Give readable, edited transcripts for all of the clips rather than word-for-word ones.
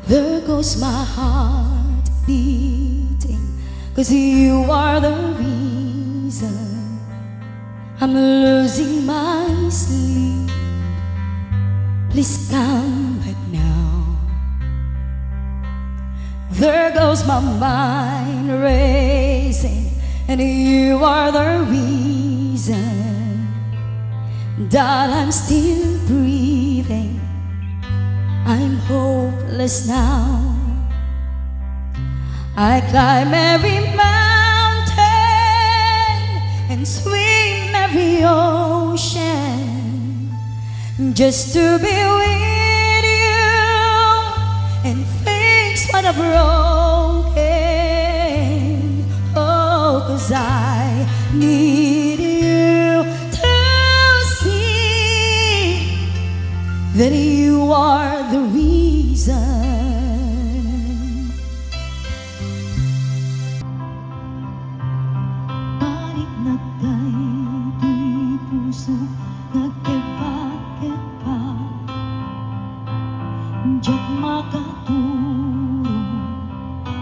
There goes my heart beating, 'cause you are the reason I'm losing my sleep. Please come back now. There goes my mind racing, and you are the reason that I'm still breathing. I'm hopeless now. I climb every mountain and swim every ocean just to be with you and fix what I've broken. Oh, 'cause I need you to see that you are the reason. Balik na kay di puso nagkebak-keba, diyak makaturo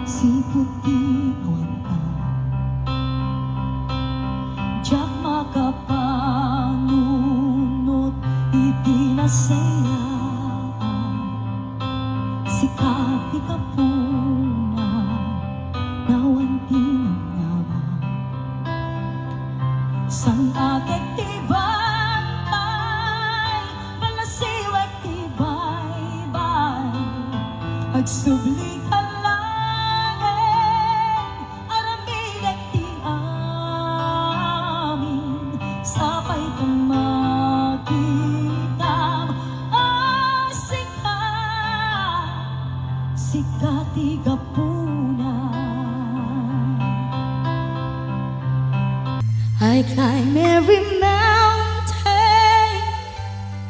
si puti awanta, diyak makapanunot iti nasaya. Sikati ka po na nawanti ng nawa sang agad tibantay balasiwag tibay-bay agsubli ka langit aramid ti amin sapay kang makitam sikati kapuna. I climb every mountain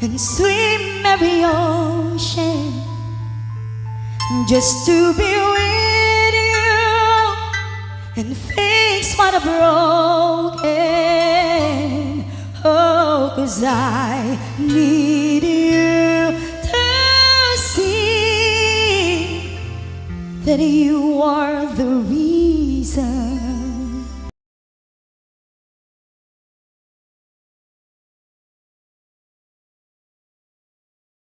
and swim every ocean just to be with you and fix what I've broken. Oh, 'cause I need you to see that you are the reason.